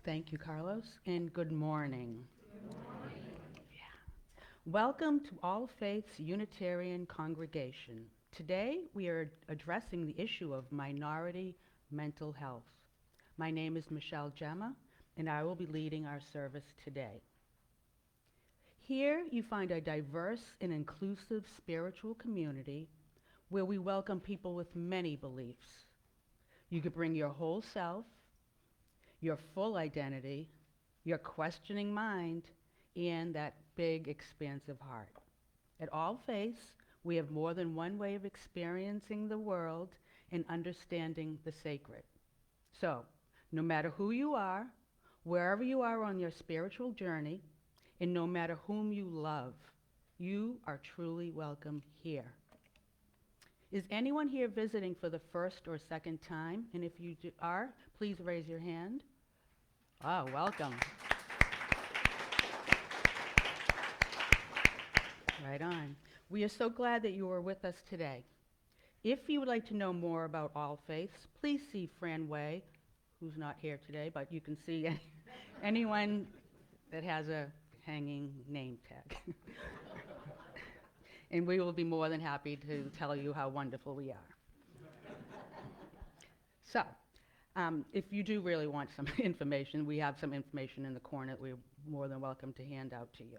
Thank you, Carlos, and good morning. Welcome to All Faiths Unitarian Congregation. Today, we are addressing the issue of minority mental health. My name is Michelle Gemma, and I will be leading our service today. Here, you find a diverse and inclusive spiritual community where we welcome people with many beliefs. You could bring your whole self, your full identity, your questioning mind, and that big, expansive heart. At All Faiths, we have more than one way of experiencing the world and understanding the sacred. So, no matter who you are, wherever you are on your spiritual journey, and no matter whom you love, you are truly welcome here. Is anyone here visiting for the first or second time? And if you are, please raise your hand. Oh, welcome. Right on. We are so glad that you are with us today. If you would like to know more about All Faiths, please see Fran Way, who's not here today, but you can see anyone that has a hanging name tag. And we will be more than happy to tell you how wonderful we are. So, if you do really want some information, we have some information in the corner that we're more than welcome to hand out to you.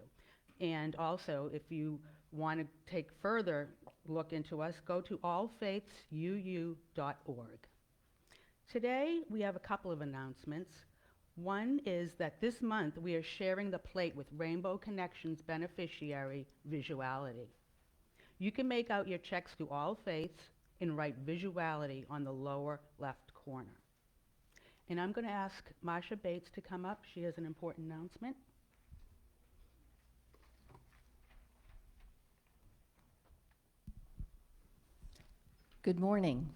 And also, if you want to take further look into us, go to allfaithsuu.org. Today, we have a couple of announcements. One is that this month, we are sharing the plate with Rainbow Connections beneficiary Visuality. You can make out your checks to All Faiths and write Visuality on the lower left corner. And I'm going to ask Marsha Bates to come up. She has an important announcement. Good morning.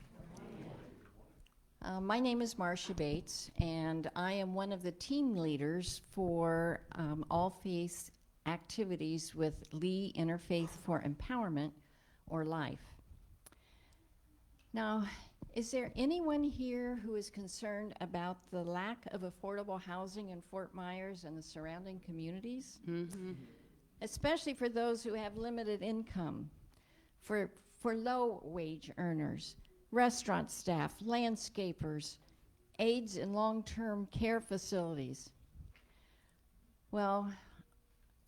My name is Marsha Bates, and I am one of the team leaders for All Faiths activities with Lee Interfaith for Empowerment, or LIFE. Now, is there anyone here who is concerned about the lack of affordable housing in Fort Myers and the surrounding communities? Mm-hmm. Especially for those who have limited income, for low-wage earners, restaurant staff, landscapers, aides in long-term care facilities. Well,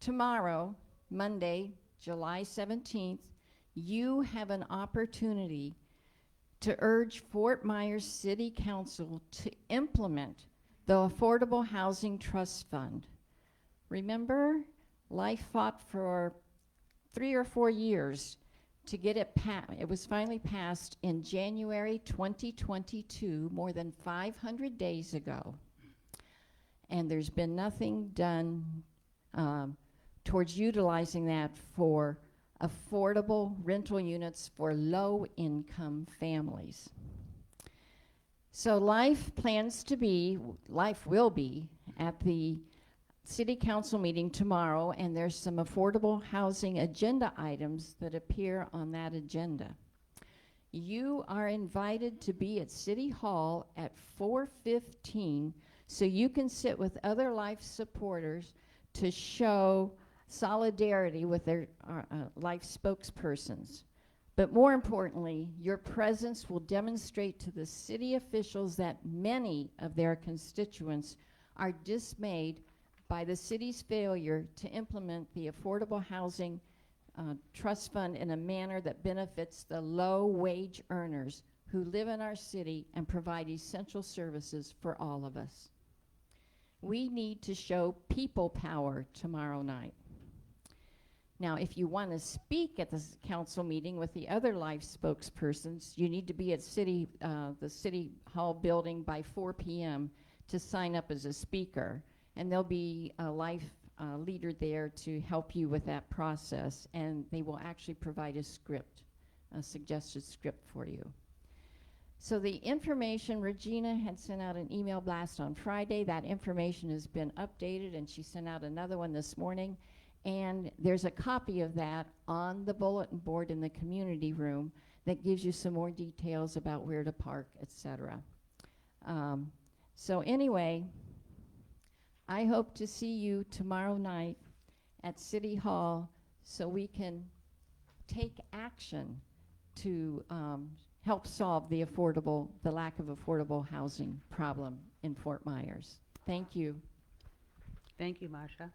tomorrow, Monday, July 17th, you have an opportunity to urge Fort Myers City Council to implement the Affordable Housing Trust Fund. Remember, LIFE fought for 3 or 4 years to get it passed. It was finally passed in January 2022, more than 500 days ago. And there's been nothing done towards utilizing that for affordable rental units for low-income families. So LIFE will be at the City Council meeting tomorrow, and there's some affordable housing agenda items that appear on that agenda. You are invited to be at City Hall at 4:15 so you can sit with other LIFE supporters to show solidarity with their LIFE spokespersons. But more importantly, your presence will demonstrate to the city officials that many of their constituents are dismayed by the city's failure to implement the Affordable Housing Trust Fund in a manner that benefits the low-wage earners who live in our city and provide essential services for all of us. We need to show people power tomorrow night. Now, if you want to speak at the council meeting with the other LIFE spokespersons, you need to be at the City Hall building by 4 p.m. to sign up as a speaker. And there'll be a LIFE leader there to help you with that process. And they will actually provide a script, a suggested script for you. So the information, Regina had sent out an email blast on Friday. That information has been updated, and she sent out another one this morning. And there's a copy of that on the bulletin board in the community room that gives you some more details about where to park, etc. So anyway, I hope to see you tomorrow night at City Hall so we can take action to help solve the lack of affordable housing problem in Fort Myers. Thank you. Thank you, Marcia.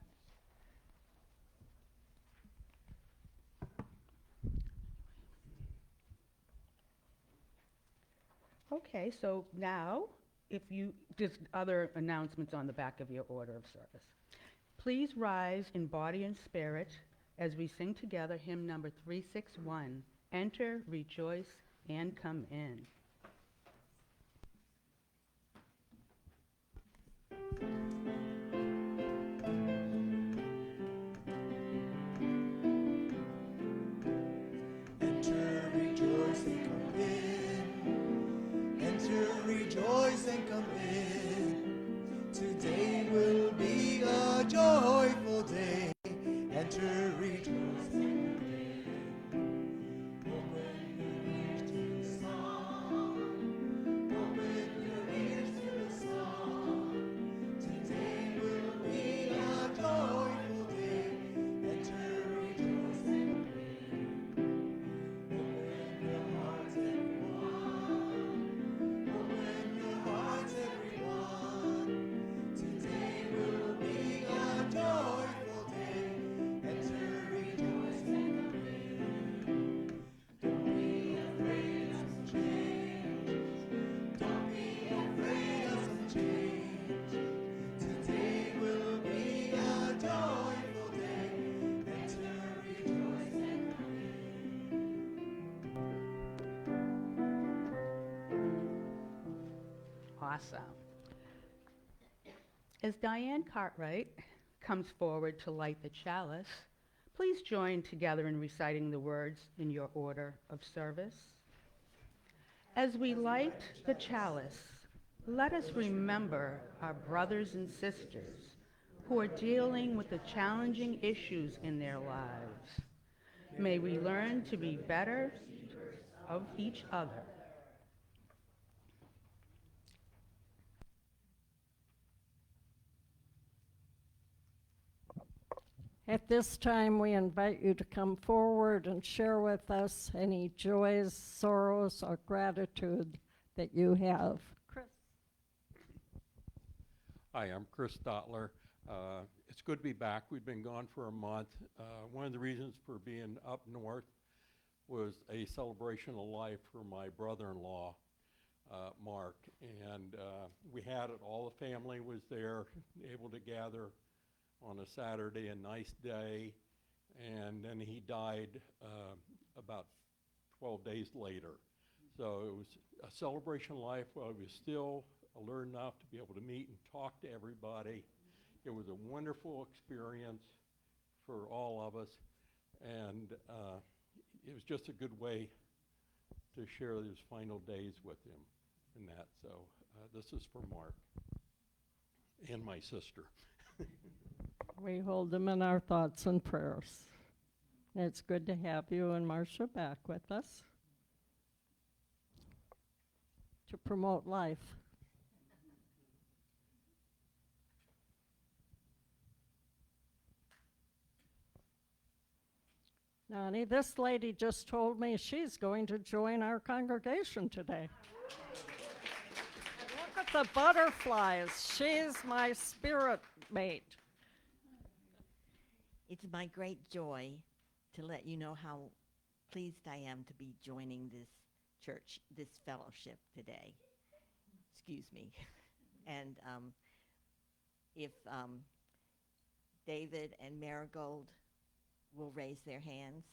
Okay, so now, if you, just other announcements on the back of your order of service. Please rise in body and spirit as we sing together hymn number 361, Enter, Rejoice, and Come In. Enter, rejoice, and come in. Enter, rejoice, and come in. Today will be a joyful day. Enter, rejoice, and come in. Open your ears to the song. Open your ears to the song. Today will be a joyful day. Enter, rejoice, and come in. Open your hearts, everyone. Open your hearts, everyone. Today will be a joyful day. Enter, rejoice, and come in. Don't be afraid of some change. Don't be afraid of some change. Today will be a joyful day. Enter, rejoice, and come Awesome. As Diane Cartwright comes forward to light the chalice, please join together in reciting the words in your order of service. As we light the chalice, let us remember our brothers and sisters who are dealing with the challenging issues in their lives. May we learn to be better of each other. At this time, we invite you to come forward and share with us any joys, sorrows, or gratitude that you have. Chris. Hi, I'm Chris Stotler. It's good to be back. We've been gone for a month. One of the reasons for being up north was a celebration of life for my brother-in-law, Mark. And we had it, all the family was there, able to gather on a Saturday, a nice day. And then he died about 12 days later. So it was a celebration of life while he was still alert enough to be able to meet and talk to everybody. It was a wonderful experience for all of us, and it was just a good way to share his final days with him and that. So this is for Mark and my sister. We hold them in our thoughts and prayers. It's good to have you and Marcia back with us to promote life. Nani, this lady just told me she's going to join our congregation today. Look at the butterflies. She's my spirit mate. It's my great joy to let you know how pleased I am to be joining this church, this fellowship today. Excuse me. And if David and Marigold will raise their hands.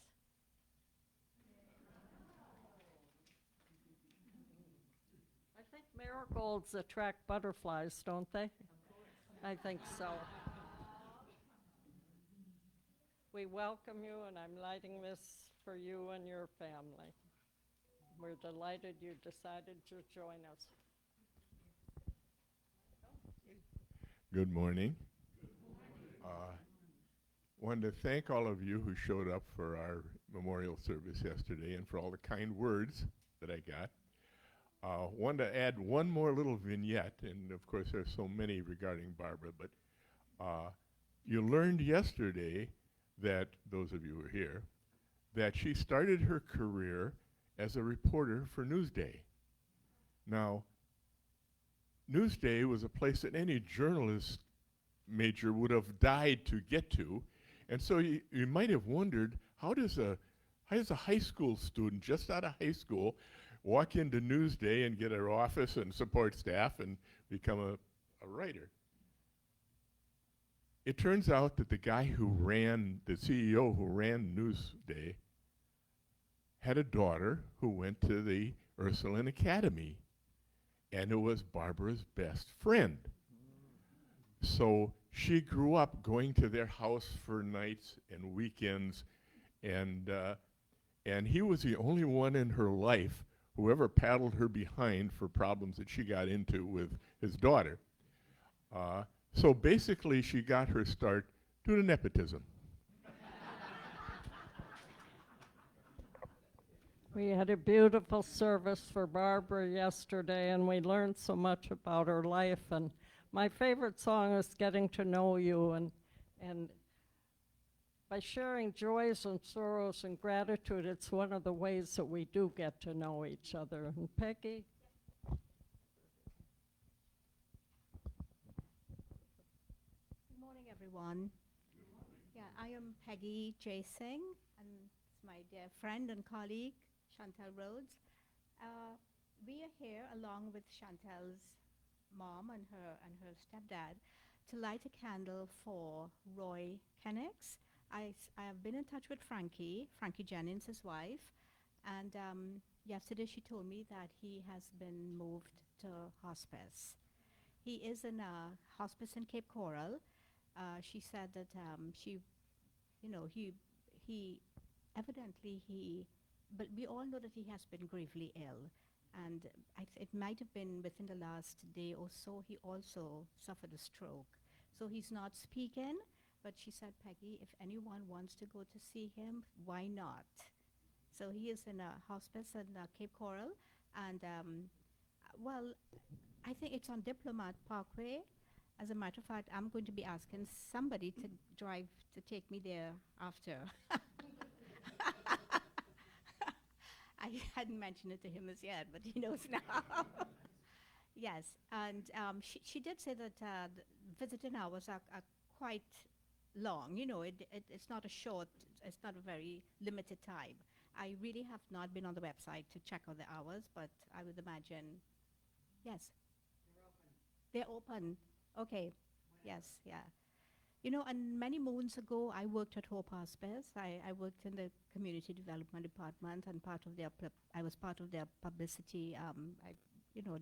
I think marigolds attract butterflies, don't they? I think so. We welcome you, and I'm lighting this for you and your family. We're delighted you decided to join us. Good morning. Wanted to thank all of you who showed up for our memorial service yesterday and for all the kind words that I got. Wanted to add one more little vignette, and of course there's so many regarding Barbara, but You learned yesterday that, those of you who are here, that she started her career as a reporter for Newsday. Now, Newsday was a place that any journalist major would have died to get to, and so you might have wondered, how does a high school student just out of high school walk into Newsday and get an office and support staff and become a writer? It turns out that the guy who ran, the CEO who ran Newsday, had a daughter who went to the Ursuline Academy, and it was Barbara's best friend. So she grew up going to their house for nights and weekends, and he was the only one in her life who ever paddled her behind for problems that she got into with his daughter. So basically, she got her start due to nepotism. We had a beautiful service for Barbara yesterday, and we learned so much about her life. And my favorite song is Getting to Know You. And by sharing joys and sorrows and gratitude, it's one of the ways that we do get to know each other. And Peggy? Good morning, everyone. Yeah, I am Peggy J. Singh, and it's my dear friend and colleague, Chantel Rhodes. We are here along with Chantel's mom and her stepdad to light a candle for Roy Kennex. I have been in touch with Frankie Jennings, his wife, and yesterday she told me that he has been moved to hospice. He is in a hospice in Cape Coral. She said that but we all know that he has been gravely ill, and it might have been within the last day or so. He also suffered a stroke, so he's not speaking. But she said, Peggy, if anyone wants to go to see him, why not? So he is in a hospice in Cape Coral, and I think it's on Diplomat Parkway. As a matter of fact, I'm going to be asking somebody to take me there after. I hadn't mentioned it to him as yet, but he knows now. Yes, and she did say that the visiting hours are quite long. You know, it's not it's not a very limited time. I really have not been on the website to check on the hours, but I would imagine, yes. They're open. Okay. Yes, yeah. You know, and many moons ago, I worked at Hope Hospice. I worked in the community development department, and I was part of their publicity,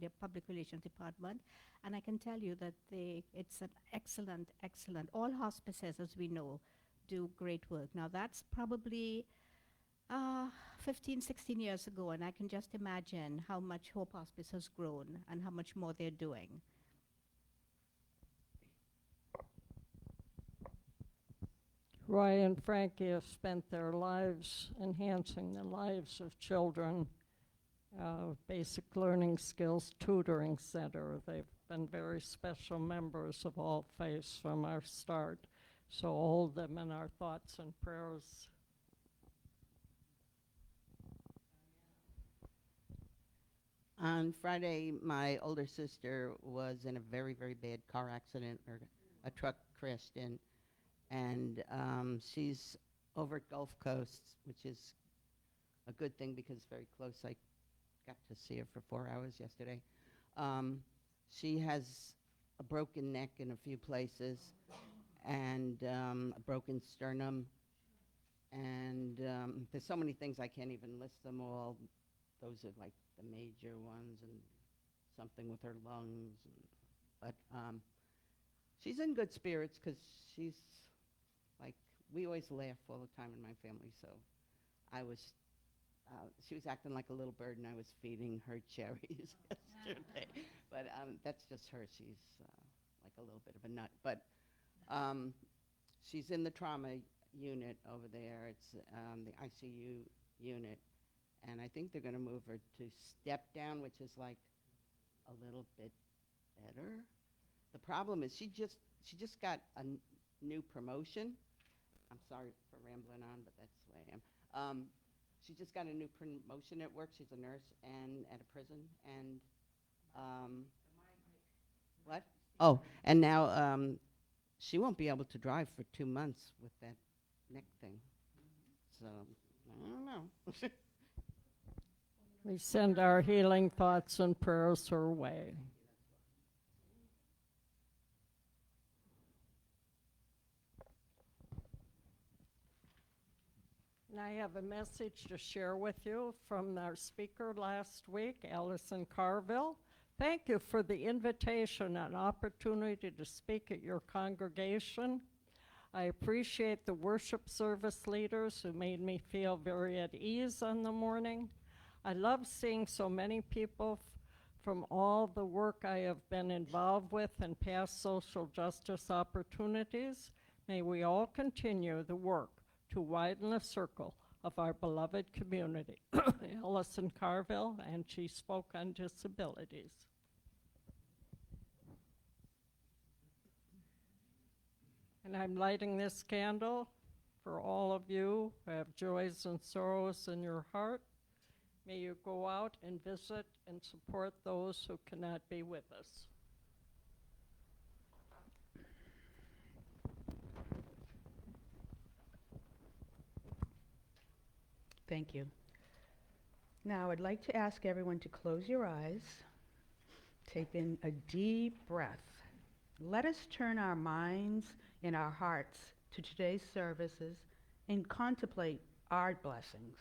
their public relations department. And I can tell you that it's an excellent, all hospices, as we know, do great work. Now, that's probably 15, 16 years ago, and I can just imagine how much Hope Hospice has grown and how much more they're doing. Roy and Frankie have spent their lives enhancing the lives of children, basic learning skills tutoring center. They've been very special members of All Faiths from our start. So hold them in our thoughts and prayers. On Friday, my older sister was in a very, very bad car accident, or a truck crashed in. And she's over at Gulf Coast, which is a good thing because it's very close. I got to see her for 4 hours yesterday. She has a broken neck in a few places, and a broken sternum. And there's so many things, I can't even list them all. Those are like the major ones, and something with her lungs. But she's in good spirits because she's like, we always laugh all the time in my family, so she was acting like a little bird, and I was feeding her cherries yesterday. But that's just her. She's like a little bit of a nut. But she's in the trauma unit over there. It's the ICU unit. And I think they're going to move her to step down, which is like a little bit better. The problem is she just she just got a new promotion. I'm sorry for rambling on, but that's the way I am. She just got a new promotion at work. She's a nurse and at a prison. And what? Oh, and now she won't be able to drive for 2 months with that neck thing. So I don't know. We send our healing thoughts and prayers her way. And I have a message to share with you from our speaker last week, Allison Carville. Thank you for the invitation and opportunity to speak at your congregation. I appreciate the worship service leaders who made me feel very at ease in the morning. I love seeing so many people from all the work I have been involved with in past social justice opportunities. May we all continue the work to widen the circle of our beloved community. Allison Carville, and she spoke on disabilities. And I'm lighting this candle for all of you who have joys and sorrows in your heart. May you go out and visit and support those who cannot be with us. Thank you. Now, I'd like to ask everyone to close your eyes, take in a deep breath. Let us turn our minds and our hearts to today's services and contemplate our blessings.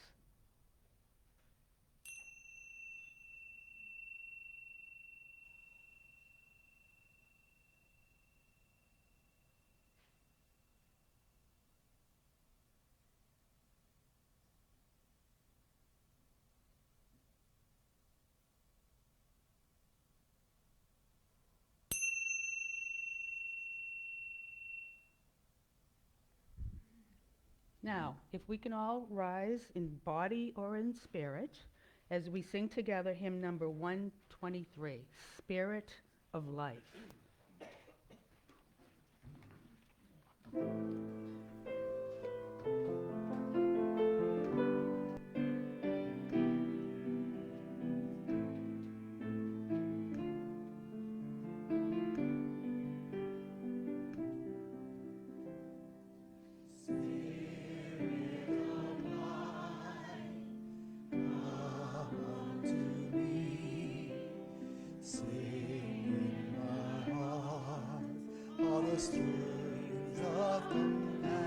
Now, if we can all rise in body or in spirit as we sing together hymn number 123, Spirit of Life. Streams of compassion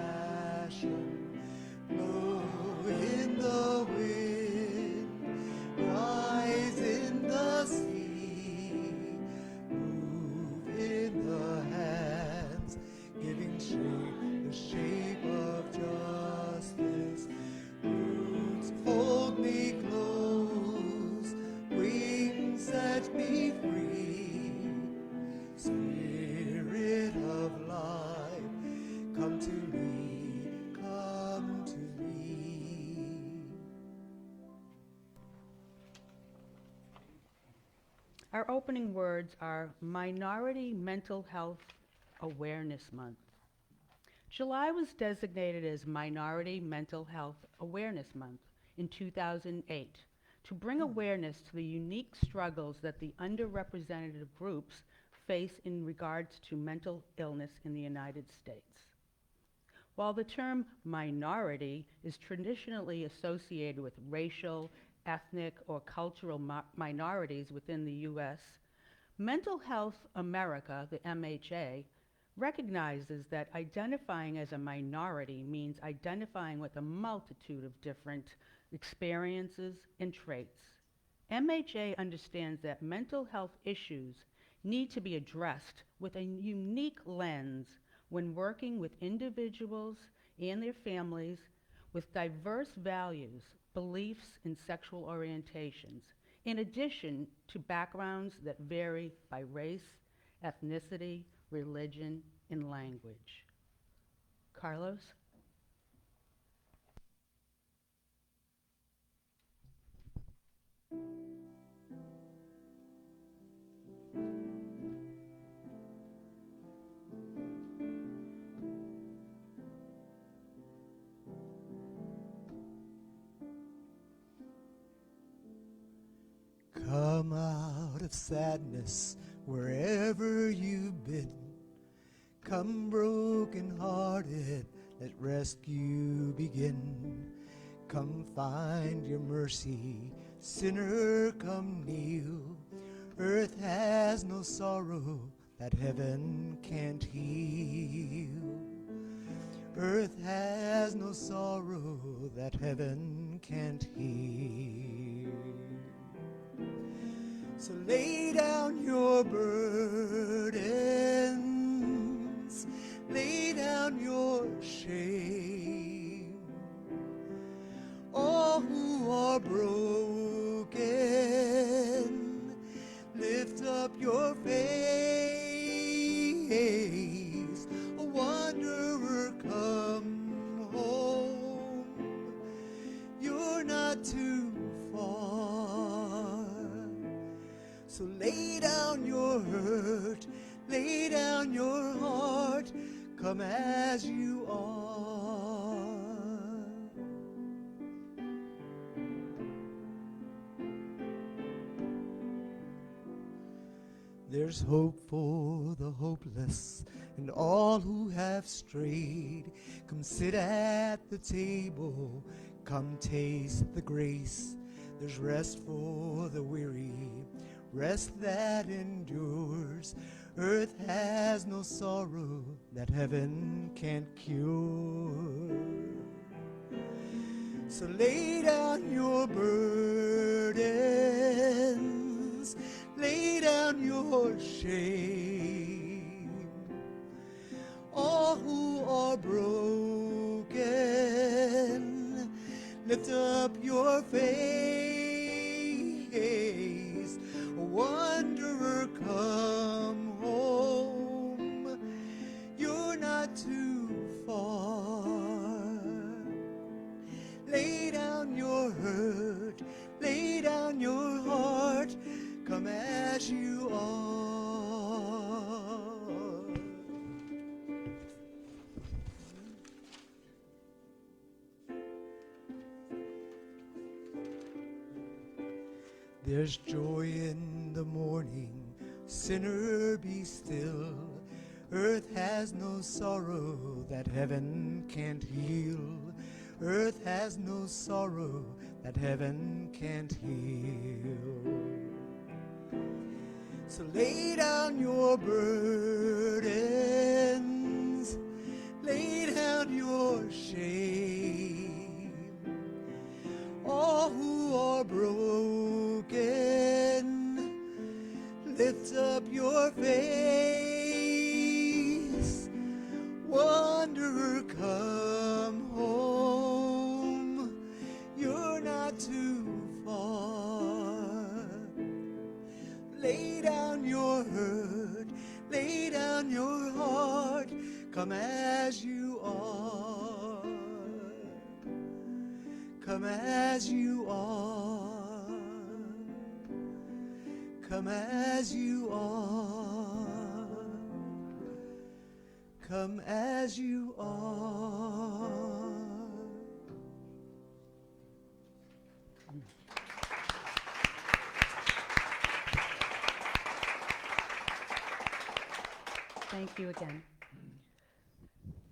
blow in the wind, rise in the sea, move in the hands, giving shape, the shape of justice. Roots hold me close, wings set me free. Spirit of life, come to me, come to me. Our opening words are Minority Mental Health Awareness Month. July was designated as Minority Mental Health Awareness Month in 2008 to bring awareness to the unique struggles that the underrepresented groups face in regards to mental illness in the United States. While the term minority is traditionally associated with racial, ethnic, or cultural minorities within the U.S., Mental Health America, the MHA, recognizes that identifying as a minority means identifying with a multitude of different experiences and traits. MHA understands that mental health issues need to be addressed with a unique lens when working with individuals and their families with diverse values, beliefs, and sexual orientations, in addition to backgrounds that vary by race, ethnicity, religion, and language. Carlos? sadness wherever you've been. Come broken hearted, let rescue begin. Come find your mercy, sinner, come kneel. Earth has no sorrow that heaven can't heal. Earth has no sorrow that heaven can't heal. So lay down your burdens, lay down your shame. All who are broken, lift up your face. A wanderer, come home. You're not too far. So lay down your hurt, lay down your heart, come as you are. There's hope for the hopeless and all who have strayed. Come sit at the table, come taste the grace. There's rest for the weary, rest that endures. Earth has no sorrow that heaven can't cure. So lay down your burdens, lay down your shame. All who are broken, lift up your face. A wanderer, come home. You're not too far. Lay down your hurt, lay down your heart, come as you are. There's joy in the morning, sinner, be still. Earth has no sorrow that heaven can't heal. Earth has no sorrow that heaven can't heal. So lay down your burdens, lay down your shame. All who are broken, lift up your face. Wanderer, come home. You're not too far. Lay down your hurt, lay down your heart, come as you are. Come as you are. Come as you are. Come as you are. Thank you again.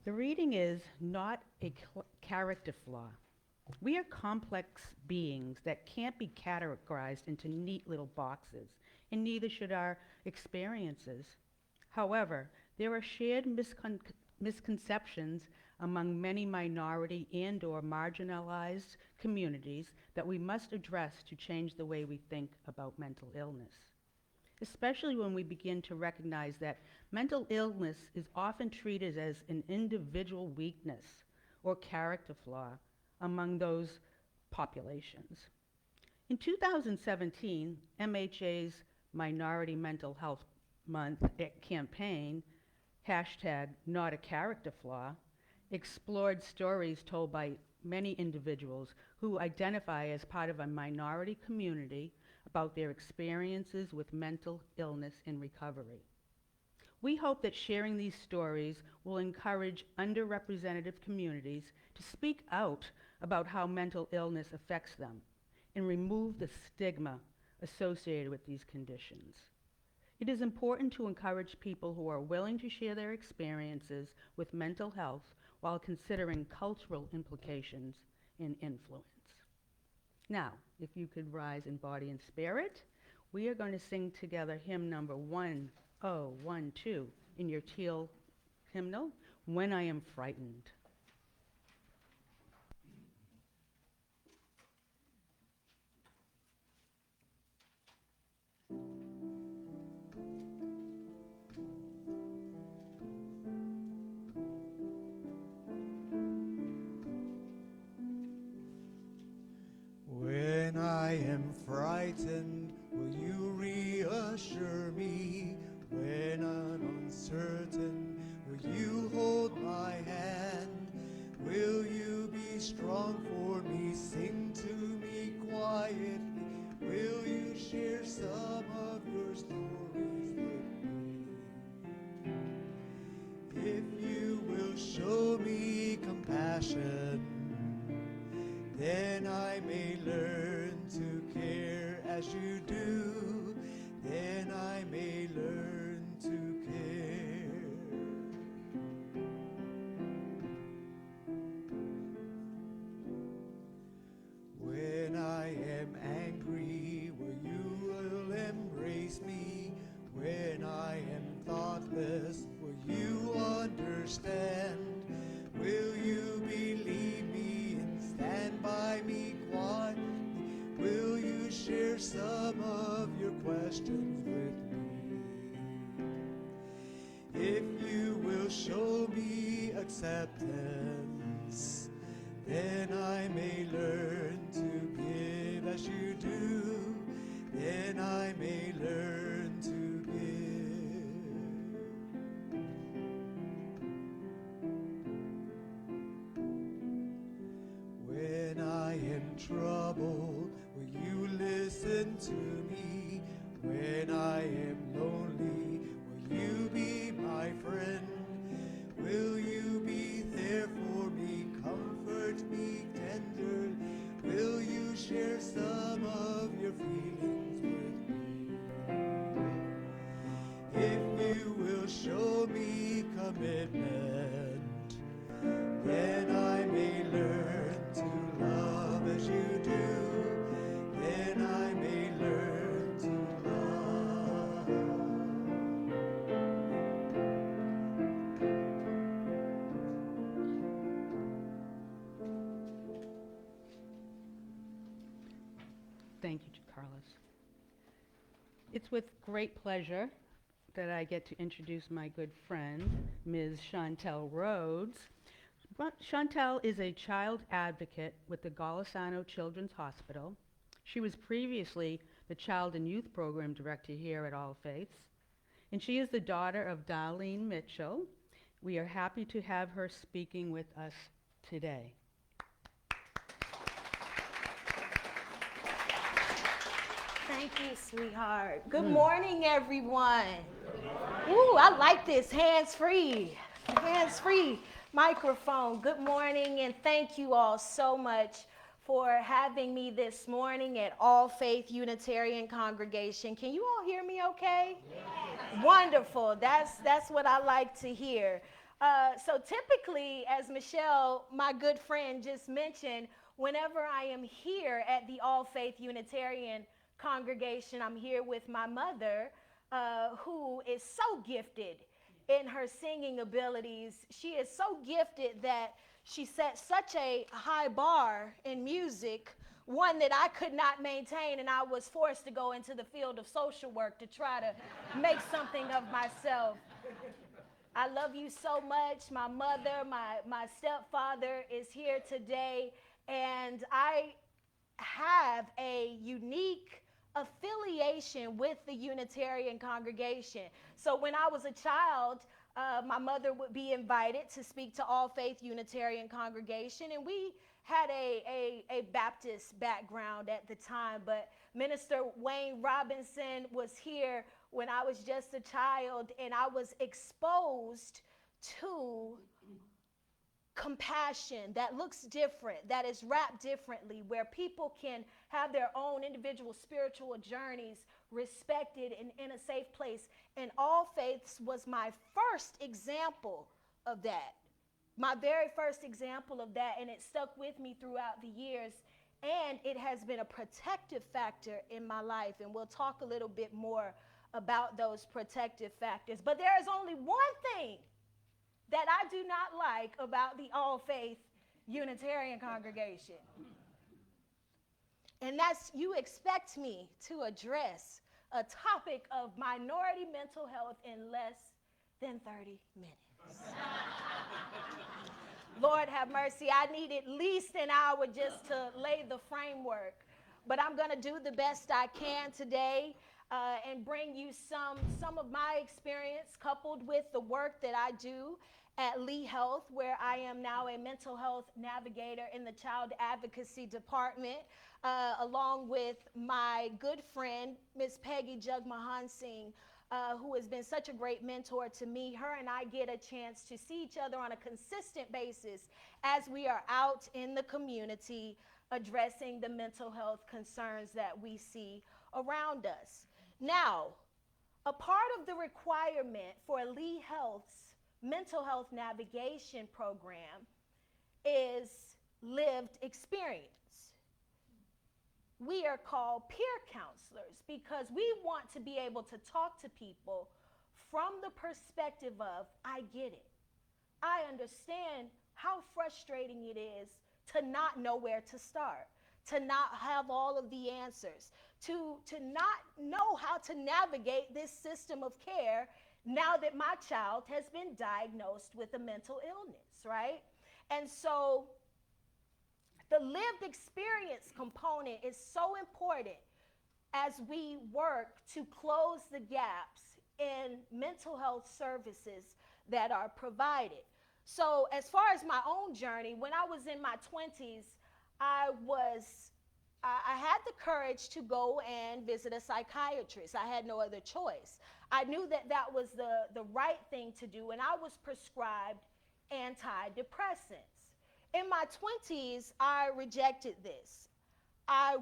The reading is not a character flaw. We are complex beings that can't be categorized into neat little boxes, and neither should our experiences. However, there are shared misconceptions among many minority and/or marginalized communities that we must address to change the way we think about mental illness, especially when we begin to recognize that mental illness is often treated as an individual weakness or character flaw among those populations. In 2017, MHA's Minority Mental Health Month campaign, #Not a Character Flaw, explored stories told by many individuals who identify as part of a minority community about their experiences with mental illness and recovery. We hope that sharing these stories will encourage underrepresented communities to speak out about how mental illness affects them and remove the stigma associated with these conditions. It is important to encourage people who are willing to share their experiences with mental health while considering cultural implications and influence. Now, if you could rise in body and spirit, we are going to sing together hymn number 1012 in your teal hymnal, When I Am Frightened. When I am frightened, will you reassure me? When I'm uncertain, will you hold my hand? Will you be strong for me? Sing to me quietly. Will you share some of your stories with me? If you will show me compassion, then I may learn to care as you do. Then I may learn to care. When I am angry, will you embrace me? When I am thoughtless, will you understand? Will you believe me and stand by me quietly? Will you share some of your questions with me? If you will show me acceptance, then I may learn to give as you do. Then I may learn to give. When I am troubled, will you listen to me? When I am lonely, will you be my friend? Will you be there for me, comfort me tenderly? Will you share some of your feelings with me? If you will show me commitment, then I may learn to love as you do. Then I may learn to love. Thank you, Carlos. It's with great pleasure that I get to introduce my good friend, Ms. Chantel Rhodes. Chantel is a child advocate with the Golisano Children's Hospital. She was previously the Child and Youth Program Director here at All Faiths, and she is the daughter of Darlene Mitchell. We are happy to have her speaking with us today. Thank you, sweetheart. Good morning, everyone. Ooh, I like this hands-free microphone. Good morning, and thank you all so much for having me this morning at All Faith Unitarian Congregation. Can you all hear me okay? Yes. Wonderful. That's what I like to hear. So typically, as Michelle, my good friend, just mentioned, whenever I am here at the All Faith Unitarian Congregation, I'm here with my mother, who is so gifted in her singing abilities. She is so gifted that she set such a high bar in music, one that I could not maintain, and I was forced to go into the field of social work to try to make something of myself. I love you so much. My mother, my stepfather is here today, and I have a unique affiliation with the Unitarian congregation. So when I was a child, my mother would be invited to speak to All Faith Unitarian Congregation, and we had a Baptist background at the time, but Minister Wayne Robinson was here when I was just a child, and I was exposed to compassion that looks different, that is wrapped differently, where people can have their own individual spiritual journeys respected and in a safe place. And All Faiths was my first example of that. My very first example of that, and it stuck with me throughout the years, and it has been a protective factor in my life, and we'll talk a little bit more about those protective factors. But there is only one thing that I do not like about the All Faith Unitarian congregation, and that's you expect me to address a topic of minority mental health in less than 30 minutes. Lord have mercy, I need at least an hour just to lay the framework. But I'm going to do the best I can today and bring you some of my experience coupled with the work that I do at Lee Health, where I am now a mental health navigator in the child advocacy department, along with my good friend, Miss Peggy Jagmohan Singh, who has been such a great mentor to me. Her and I get a chance to see each other on a consistent basis as we are out in the community addressing the mental health concerns that we see around us. Now, a part of the requirement for Lee Health's mental health navigation program is lived experience. We are called peer counselors because we want to be able to talk to people from the perspective of, I get it. I understand how frustrating it is to not know where to start, to not have all of the answers, to not know how to navigate this system of care now that my child has been diagnosed with a mental illness, right? And so the lived experience component is so important as we work to close the gaps in mental health services that are provided. So as far as my own journey, when I was in my 20s, I had the courage to go and visit a psychiatrist. I had no other choice. I knew that that was the right thing to do, and I was prescribed antidepressants. In my 20s, I rejected this. I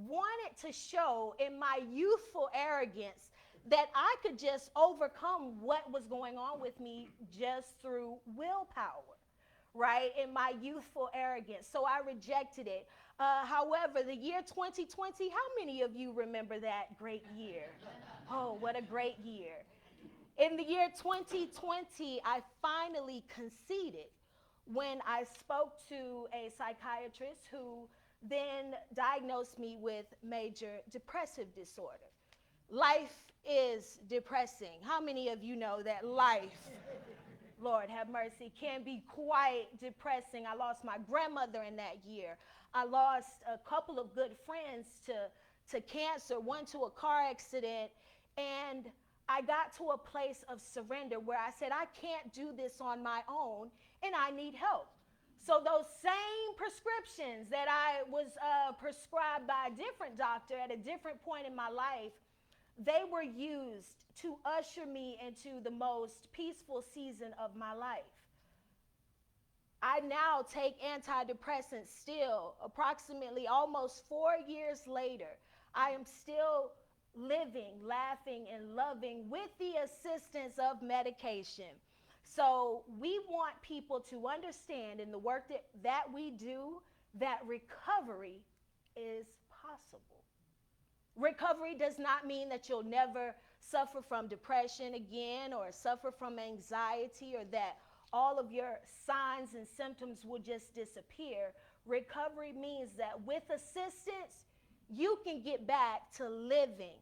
wanted to show in my youthful arrogance that I could just overcome what was going on with me just through willpower, right? In my youthful arrogance. So I rejected it. However, the year 2020, how many of you remember that great year? Oh, what a great year. In the year 2020, I finally conceded when I spoke to a psychiatrist who then diagnosed me with major depressive disorder. Life is depressing. How many of you know that life, Lord have mercy, can be quite depressing? I lost my grandmother in that year. I lost a couple of good friends to cancer, one to a car accident, and I got to a place of surrender where I said, I can't do this on my own, and I need help. So those same prescriptions that I was prescribed by a different doctor at a different point in my life, they were used to usher me into the most peaceful season of my life. I now take antidepressants still, approximately almost 4 years later. I am still living, laughing, and loving with the assistance of medication. So we want people to understand in the work that we do that recovery is possible. Recovery does not mean that you'll never suffer from depression again or suffer from anxiety or that all of your signs and symptoms will just disappear. Recovery means that with assistance, you can get back to living,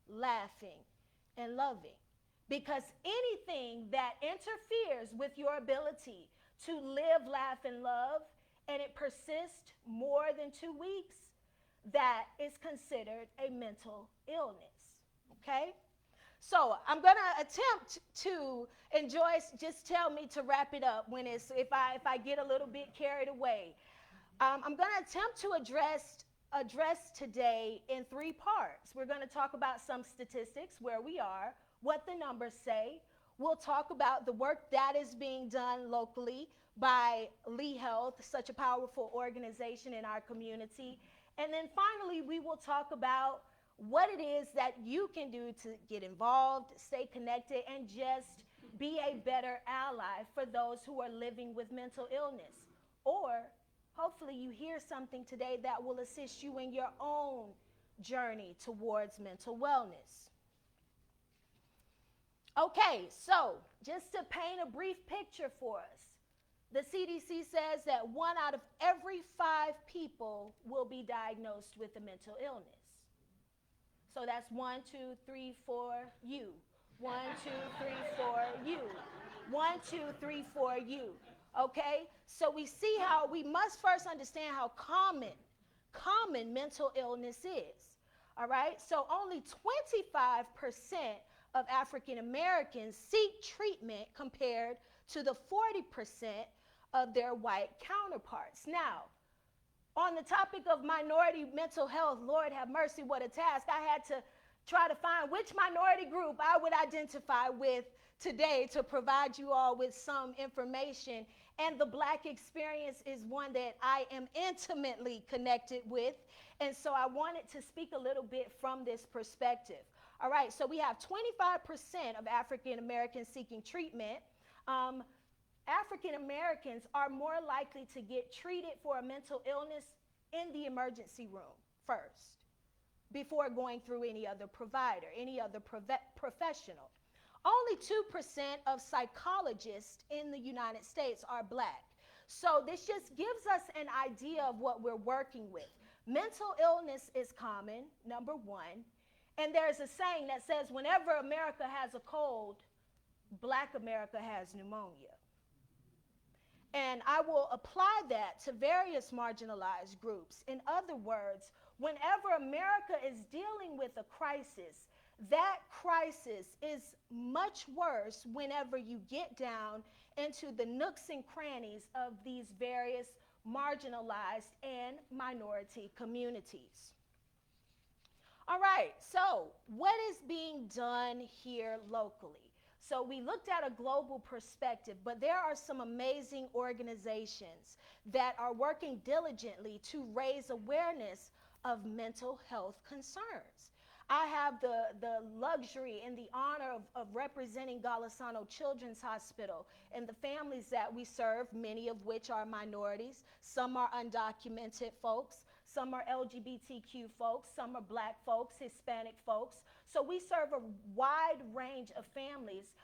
laughing, and loving. Because anything that interferes with your ability to live, laugh, and love, and it persists more than 2 weeks, that is considered a mental illness, okay? So I'm going to attempt to, and Joyce, just tell me to wrap it up when if I get a little bit carried away. I'm going to attempt to address today in 3 parts. We're going to talk about some statistics, where we are, what the numbers say. We'll talk about the work that is being done locally by Lee Health, such a powerful organization in our community. And then finally, we will talk about what it is that you can do to get involved, stay connected, and just be a better ally for those who are living with mental illness. Or hopefully you hear something today that will assist you in your own journey towards mental wellness. Okay, so just to paint a brief picture for us, the CDC says that 1 out of every 5 people will be diagnosed with a mental illness. So that's 1, 2, 3, 4, you. 1, 2, 3, 4, you. 1, 2, 3, 4, you. Okay? So we see how we must first understand how common mental illness is. All right? So only 25% of African Americans seek treatment compared to the 40% of their white counterparts. Now, on the topic of minority mental health, Lord have mercy, what a task. I had to try to find which minority group I would identify with today to provide you all with some information. And the Black experience is one that I am intimately connected with. And so I wanted to speak a little bit from this perspective. All right, so we have 25% of African Americans seeking treatment. African Americans are more likely to get treated for a mental illness in the emergency room first, before going through any other provider, any other professional. Only 2% of psychologists in the United States are Black. So this just gives us an idea of what we're working with. Mental illness is common, number one. And there's a saying that says, whenever America has a cold, Black America has pneumonia. And I will apply that to various marginalized groups. In other words, whenever America is dealing with a crisis, that crisis is much worse whenever you get down into the nooks and crannies of these various marginalized and minority communities. All right, so what is being done here locally? So we looked at a global perspective, but there are some amazing organizations that are working diligently to raise awareness of mental health concerns. I have the luxury and the honor of representing Golisano Children's Hospital and the families that we serve, many of which are minorities. Some are undocumented folks. Some are LGBTQ folks. Some are Black folks, Hispanic folks. So we serve a wide range of families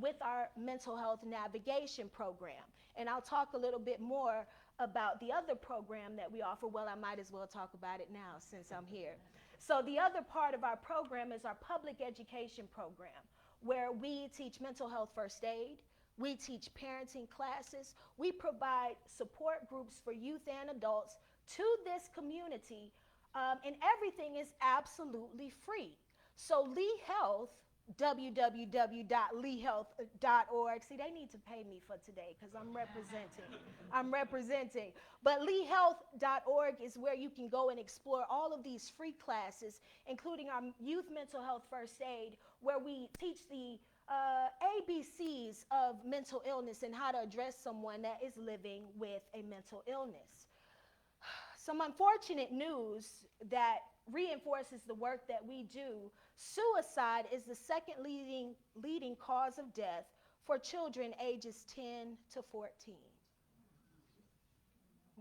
with our mental health navigation program. And I'll talk a little bit more about the other program that we offer. Well, I might as well talk about it now since I'm here. So the other part of our program is our public education program, where we teach mental health first aid, we teach parenting classes, we provide support groups for youth and adults to this community, and everything is absolutely free. So Lee Health, www.leehealth.org. See, they need to pay me for today because I'm representing. But leehealth.org is where you can go and explore all of these free classes, including our youth mental health first aid, where we teach the ABCs of mental illness and how to address someone that is living with a mental illness. Some unfortunate news that reinforces the work that we do. Suicide is the second leading cause of death for children ages 10 to 14.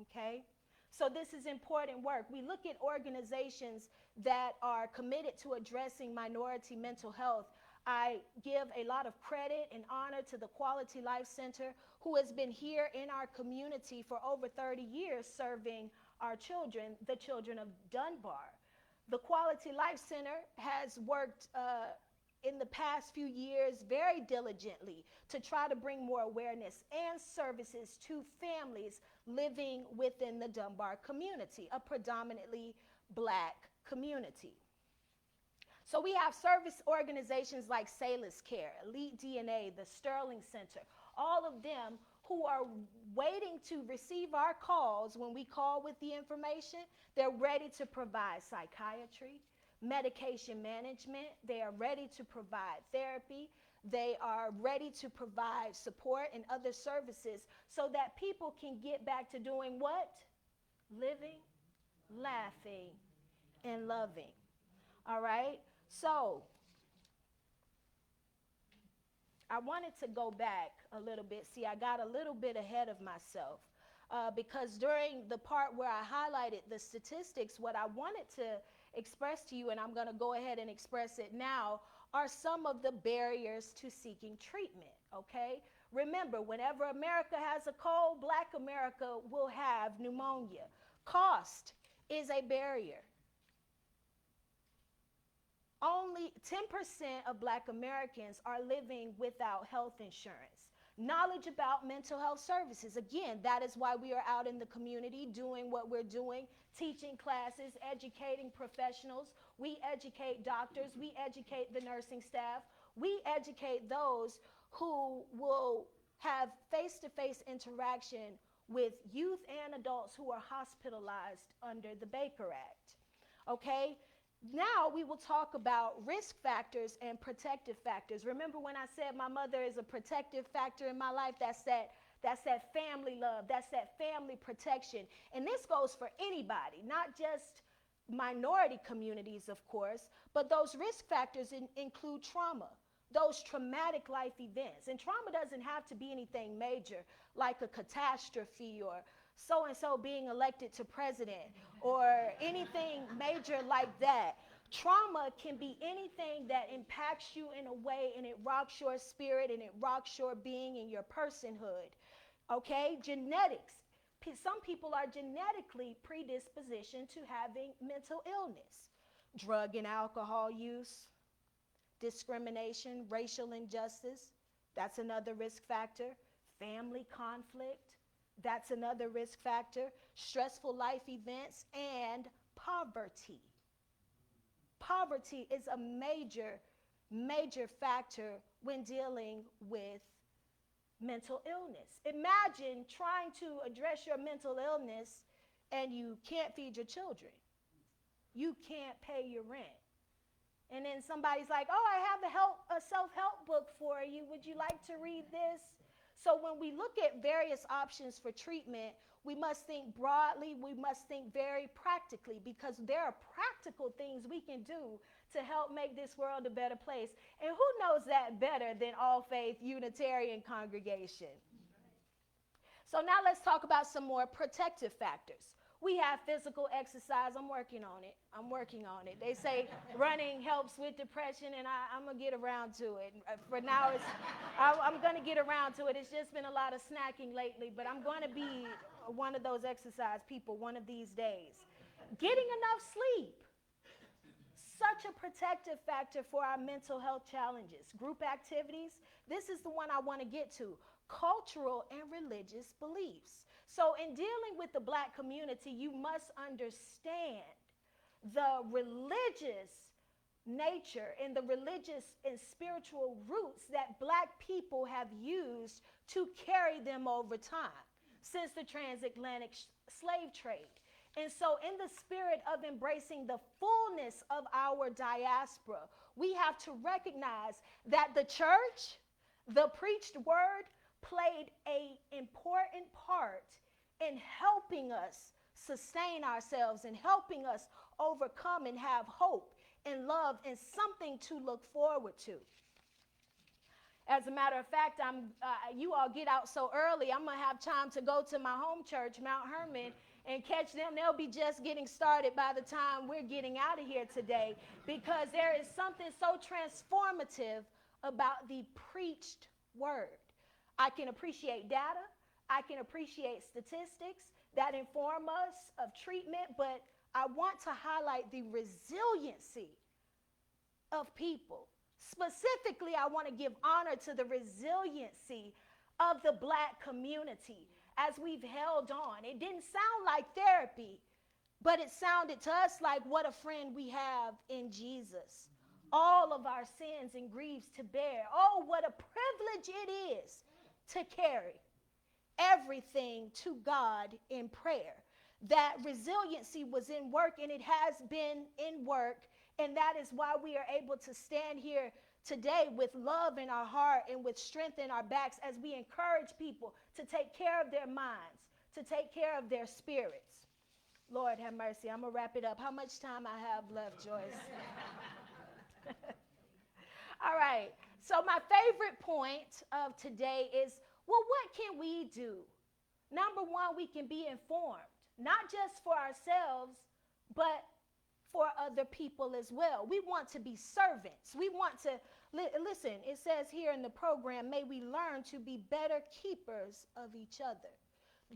Okay? So this is important work. We look at organizations that are committed to addressing minority mental health. I give a lot of credit and honor to the Quality Life Center, who has been here in our community for over 30 years serving our children, the children of Dunbar. The Quality Life Center has worked in the past few years very diligently to try to bring more awareness and services to families living within the Dunbar community, a predominantly Black community. So we have service organizations like Salus Care, Elite DNA, the Sterling Center, all of them who are waiting to receive our calls. When we call with the information, they're ready to provide psychiatry, medication management. They are ready to provide therapy. They are ready to provide support and other services so that people can get back to doing what? laughing, and loving. All right? So, I wanted to go back a little bit. See, I got a little bit ahead of myself because during the part where I highlighted the statistics, what I wanted to express to you, and I'm going to go ahead and express it now, are some of the barriers to seeking treatment, okay? Remember, whenever America has a cold, Black America will have pneumonia. Cost is a barrier. Only 10% of Black Americans are living without health insurance. Knowledge about mental health services. Again, that is why we are out in the community doing what we're doing, teaching classes, educating professionals. We educate doctors. We educate the nursing staff. We educate those who will have face-to-face interaction with youth and adults who are hospitalized under the Baker Act. Okay? Now we will talk about risk factors and protective factors. Remember when I said my mother is a protective factor in my life? That's that family love. That's that family protection. And this goes for anybody, not just minority communities, of course, but those risk factors include trauma, those traumatic life events. And trauma doesn't have to be anything major, like a catastrophe or so-and-so being elected to president or anything major like that. Trauma can be anything that impacts you in a way and it rocks your spirit and it rocks your being and your personhood. Okay? Genetics. Some people are genetically predispositioned to having mental illness. Drug and alcohol use, discrimination, racial injustice, that's another risk factor. Family conflict, that's another risk factor. Stressful life events and poverty. Poverty is a major factor when dealing with mental illness. Imagine trying to address your mental illness and you can't feed your children. You can't pay your rent. And then somebody's like, oh, I have a self-help book for you. Would you like to read this? So when we look at various options for treatment, we must think broadly, we must think very practically, because there are practical things we can do to help make this world a better place. And who knows that better than All Faith Unitarian Congregation? So now let's talk about some more protective factors. We have physical exercise. I'm working on it. They say running helps with depression, and I'm going to get around to it. For now, I'm going to get around to it. It's just been a lot of snacking lately, but I'm going to be one of those exercise people one of these days. Getting enough sleep. Such a protective factor for our mental health challenges. Group activities. This is the one I want to get to. Cultural and religious beliefs. So in dealing with the Black community, you must understand the religious nature and the religious and spiritual roots that Black people have used to carry them over time since the transatlantic slave trade. And so in the spirit of embracing the fullness of our diaspora, we have to recognize that the church, the preached word, played an important part in helping us sustain ourselves and helping us overcome and have hope and love and something to look forward to. As a matter of fact, you all get out so early, I'm going to have time to go to my home church, Mount Hermon, and catch them. They'll be just getting started by the time we're getting out of here today, because there is something so transformative about the preached word. I can appreciate data. I can appreciate statistics that inform us of treatment, but I want to highlight the resiliency of people. Specifically, I want to give honor to the resiliency of the Black community as we've held on. It didn't sound like therapy, but it sounded to us like what a friend we have in Jesus. All of our sins and griefs to bear. Oh, what a privilege it is to carry everything to God in prayer. That resiliency was in work, and it has been in work, and that is why we are able to stand here today with love in our heart and with strength in our backs as we encourage people to take care of their minds, to take care of their spirits. Lord have mercy. I'm going to wrap it up. How much time I have left, Joyce? All right. So my favorite point of today is, well, what can we do? Number one, we can be informed, not just for ourselves, but for other people as well. We want to be servants. We want to, listen, it says here in the program, may we learn to be better keepers of each other.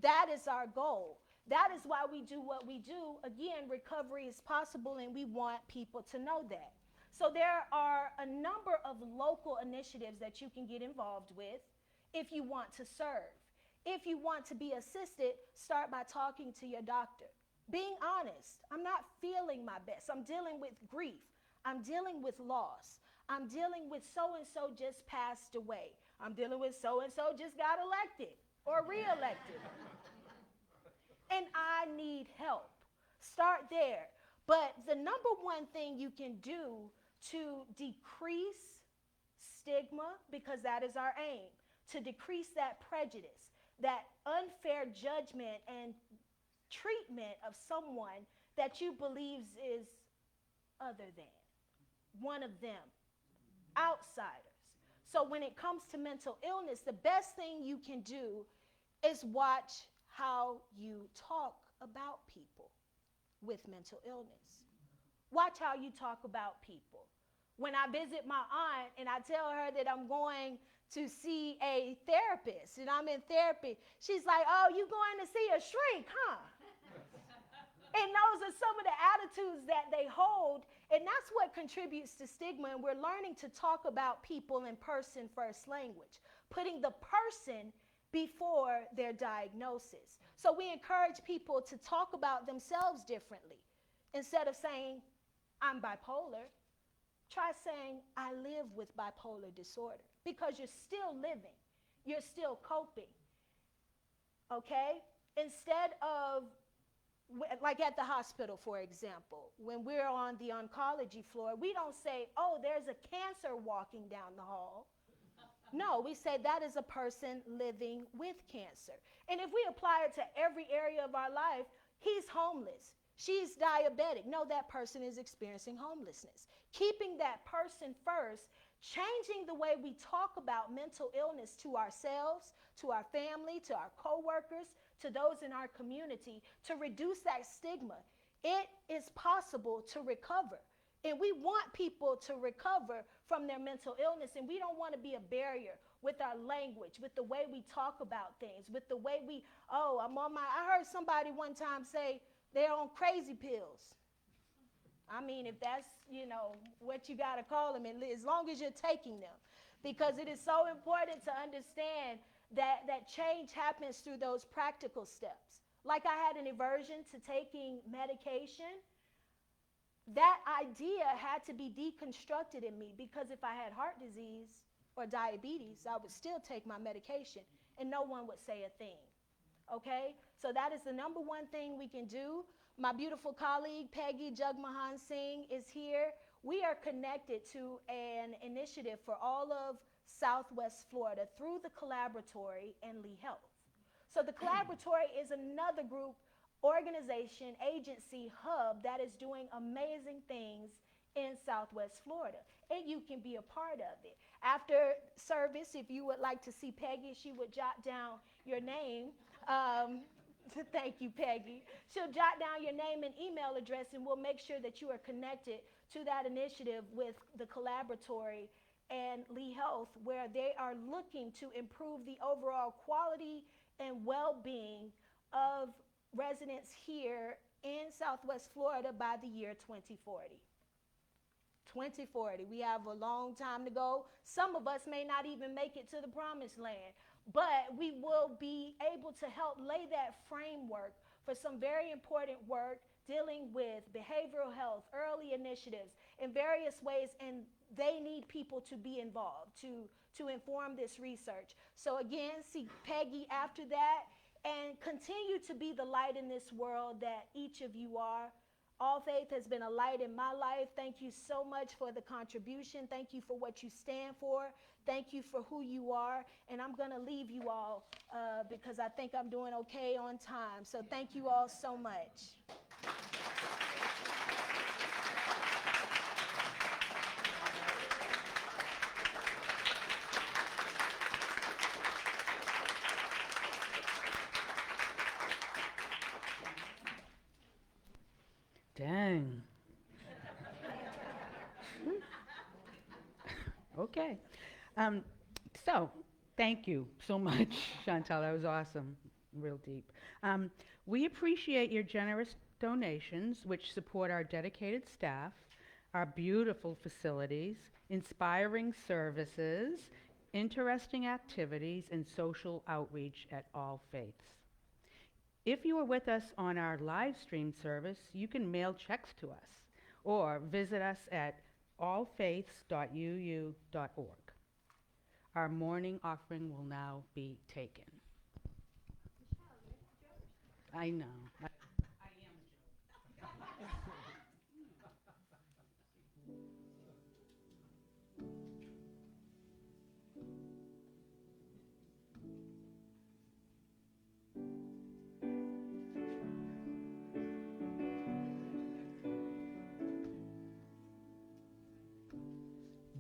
That is our goal. That is why we do what we do. Again, recovery is possible, and we want people to know that. So there are a number of local initiatives that you can get involved with if you want to serve. If you want to be assisted, start by talking to your doctor. Being honest, I'm not feeling my best. I'm dealing with grief. I'm dealing with loss. I'm dealing with so-and-so just passed away. I'm dealing with so-and-so just got elected or re-elected. And I need help. Start there. But the number one thing you can do to decrease stigma, because that is our aim, to decrease that prejudice, that unfair judgment and treatment of someone that you believe is other than, one of them, outsiders. So when it comes to mental illness, the best thing you can do is watch how you talk about people with mental illness. Watch how you talk about people. When I visit my aunt and I tell her that I'm going to see a therapist and I'm in therapy, she's like, oh, you going to see a shrink, huh? And those are some of the attitudes that they hold, and that's what contributes to stigma, and we're learning to talk about people in person first language, putting the person before their diagnosis. So we encourage people to talk about themselves differently. Instead of saying, I'm bipolar, try saying, I live with bipolar disorder, because you're still living, you're still coping, okay? Instead of, like at the hospital, for example, when we're on the oncology floor, we don't say, oh, there's a cancer walking down the hall. No, we say that is a person living with cancer. And if we apply it to every area of our life, he's homeless, she's diabetic. No, that person is experiencing homelessness. Keeping that person first, changing the way we talk about mental illness to ourselves, to our family, to our coworkers, to those in our community, to reduce that stigma. It is possible to recover. And we want people to recover from their mental illness, and we don't want to be a barrier with our language, with the way we talk about things, with the way we, oh, I heard somebody one time say they're on crazy pills. I mean, if that's, what you got to call them, as long as you're taking them. Because it is so important to understand that change happens through those practical steps. Like I had an aversion to taking medication. That idea had to be deconstructed in me, because if I had heart disease or diabetes, I would still take my medication and no one would say a thing. Okay? So that is the number one thing we can do. My beautiful colleague, Peggy Jagmohan Singh, is here. We are connected to an initiative for all of Southwest Florida through the Collaboratory and Lee Health. So the Collaboratory is another group, organization, agency, hub that is doing amazing things in Southwest Florida, and you can be a part of it. After service, if you would like to see Peggy, she would jot down your name. Thank you, Peggy. She'll jot down your name and email address, and we'll make sure that you are connected to that initiative with the Collaboratory and Lee Health, where they are looking to improve the overall quality and well-being of residents here in Southwest Florida by the year 2040. 2040, we have a long time to go. Some of us may not even make it to the promised land, but we will be able to help lay that framework for some very important work dealing with behavioral health, early initiatives in various ways, and they need people to be involved to inform this research. So again, see Peggy after that, and continue to be the light in this world that each of you are. All Faith has been a light in my life. Thank you so much for the contribution. Thank you for what you stand for. Thank you for who you are. And I'm going to leave you all because I think I'm doing okay on time. So thank you all so much. Dang. Okay. So, thank you so much, Chantal. That was awesome. Real deep. We appreciate your generous donations, which support our dedicated staff, our beautiful facilities, inspiring services, interesting activities, and social outreach at All Faiths. If you are with us on our live stream service, you can mail checks to us or visit us at allfaiths.uu.org. Our morning offering will now be taken. I know.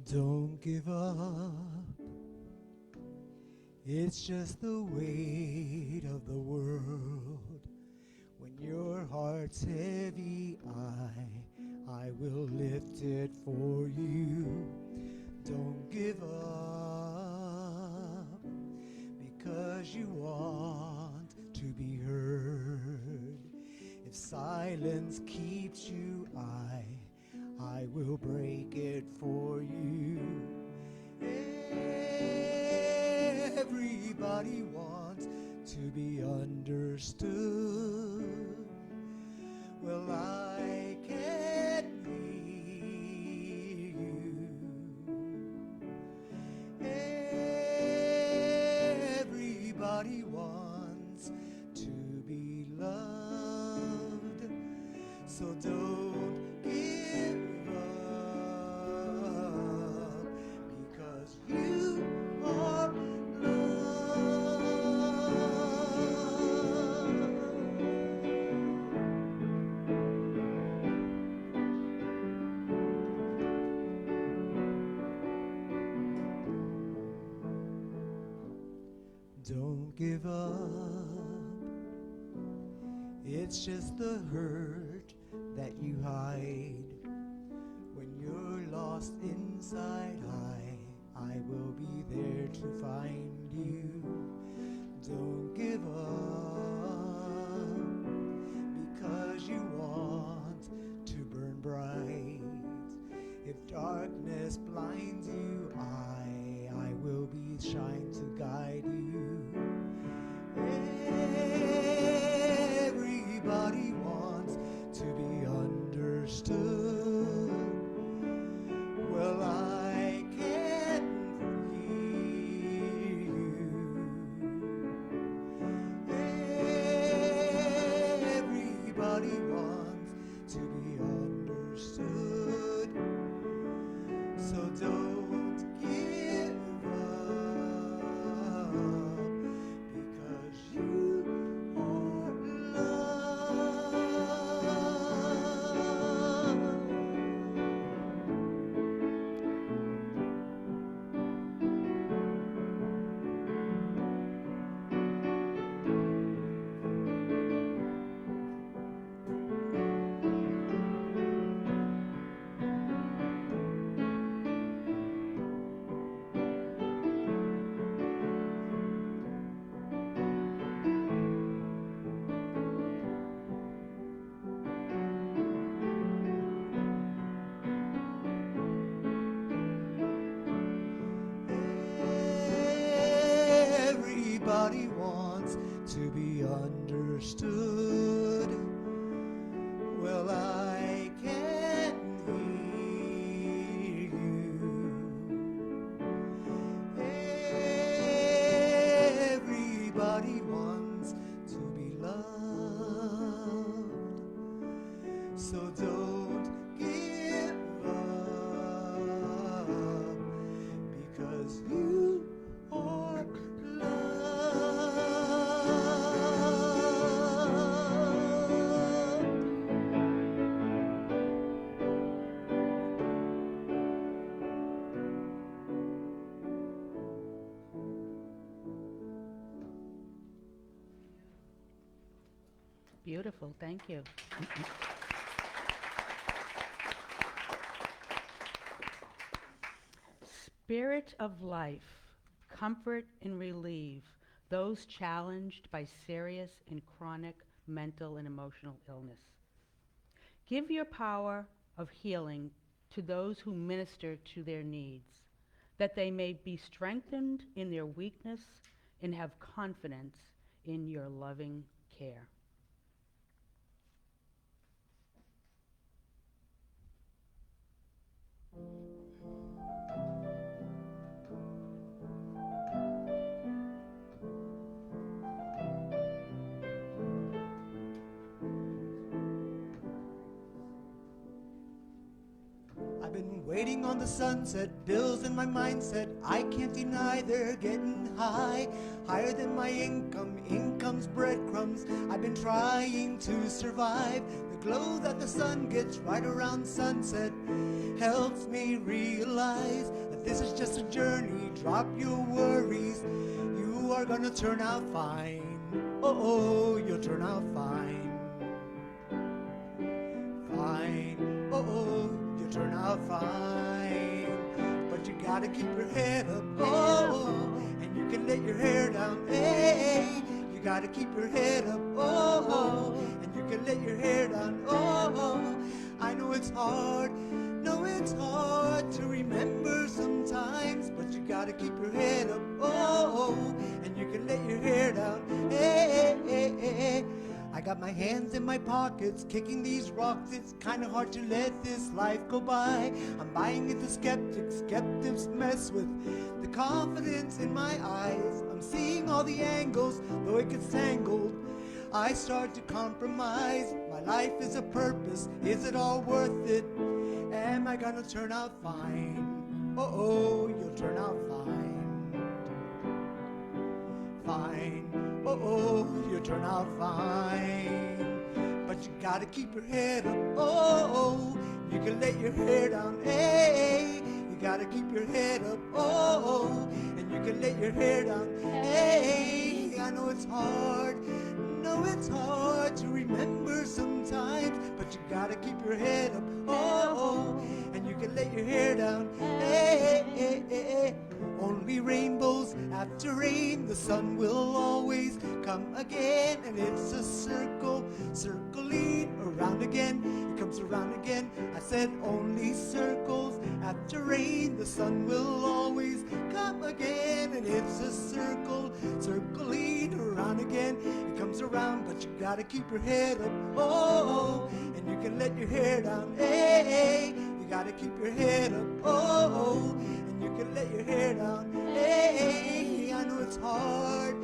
Don't give up. It's just the weight of the world. When your heart's heavy, I will lift it for you. Don't give up because you want to be heard. If silence keeps you, I will break it for you. Everybody wants to be understood. Well, I can hear you. Everybody wants to be loved. So don't give up because you are Don't give up. It's just the hurt that you hide. When you're lost inside, I will be there to find you. Don't give up because you want to burn bright. If darkness blinds you, I will be shine to guide you. Everybody wants to be understood. Well, I can hear you. Everybody wants to be understood. So don't give up because you are loved. Everybody wants to be understood. Well, I can hear you. Everybody wants to be loved. So don't give up because you are loved. Beautiful. Thank you. Spirit of life, comfort and relieve those challenged by serious and chronic mental and emotional illness. Give your power of healing to those who minister to their needs, that they may be strengthened in their weakness and have confidence in your loving care. I've been waiting on the sunset, bills in my mindset. I can't deny they're getting high, higher than my income. Income's breadcrumbs. I've been trying to survive. The glow that the sun gets right around sunset helps me realize that this is just a journey. Drop your worries. You are gonna turn out fine. Oh, you'll turn out fine. Fine. Oh, you'll turn out fine. But you gotta keep your head up. Oh, and you can let your hair down. Hey, you gotta keep your head up. Oh, and you can let your hair down. Oh, I know it's hard. No, it's hard to remember sometimes, but you gotta keep your head up. Oh, and you can let your hair down. Hey, hey, hey, hey. I got my hands in my pockets, kicking these rocks. It's kinda hard to let this life go by. I'm buying into skeptics, skeptics mess with the confidence in my eyes. I'm seeing all the angles, though it gets tangled. I start to compromise. My life is a purpose, is it all worth it? Am I gonna turn out fine? Oh, you'll turn out fine. Fine. Oh, you'll turn out fine. But you gotta keep your head up. Oh, you can let your hair down. Hey, you gotta keep your head up. Oh, and you can let your hair down. Hey, I know it's hard. No, it's hard to remember sometimes, but you gotta keep your head up. Oh, and you can let your hair down. Hey, hey, hey, hey. Only rainbows after rain, the sun will always come again. And it's a circle, circling around again. It comes around again. I said only circles after rain, the sun will always come again. And it's a circle, circling around again. It comes around, but you gotta keep your head up. Oh, and you can let your hair down. Hey, you gotta keep your head up. Oh, and you can let your hair down. Hey, I know it's hard.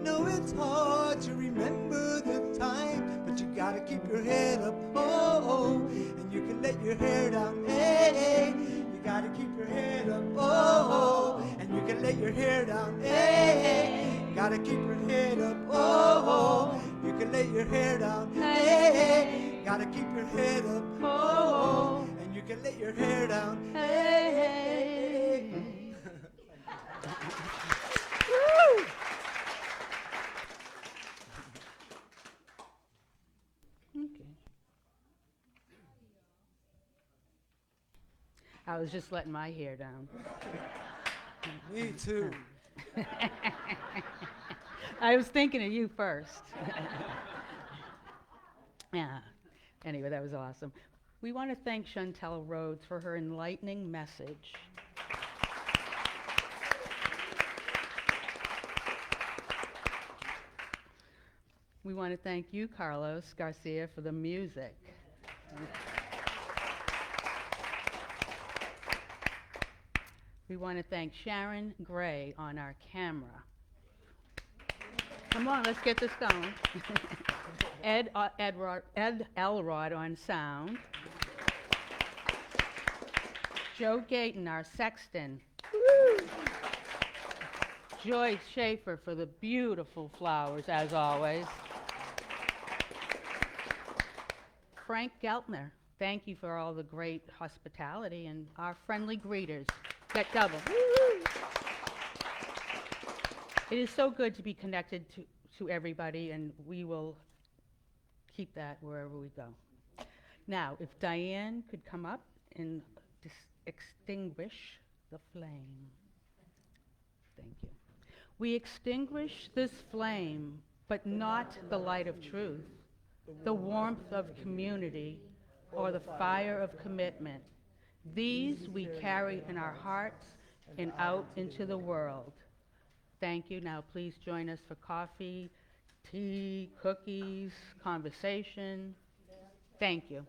No, it's hard to remember the time, but you gotta keep your head up. Oh, and you can let your hair down. Hey, you gotta keep your head up. Oh, and you can let your hair down. Hey, you gotta keep your head up. Oh, you can let your hair down. Hey, gotta keep your head up. Oh, and you can let your hair down. Hey. Okay. I was just letting my hair down. Me too. I was thinking of you first. Yeah. Anyway, that was awesome. We want to thank Chantel Rhodes for her enlightening message. We want to thank you, Carlos Garcia, for the music. We want to thank Sharon Gray on our camera. Come on, let's get this going. Ed Elrod on sound. Joe Gayton, our sexton. Joyce Schaefer for the beautiful flowers, as always. Frank Geltner, thank you for all the great hospitality, and our friendly greeters. Get double. It is so good to be connected to everybody, and we will keep that wherever we go. Now, if Diane could come up and extinguish the flame. Thank you. We extinguish this flame, but not the light of truth, the warmth of community, or the fire of commitment. These we carry in our hearts and out into the world. Thank you. Now please join us for coffee, tea, cookies, conversation. Thank you.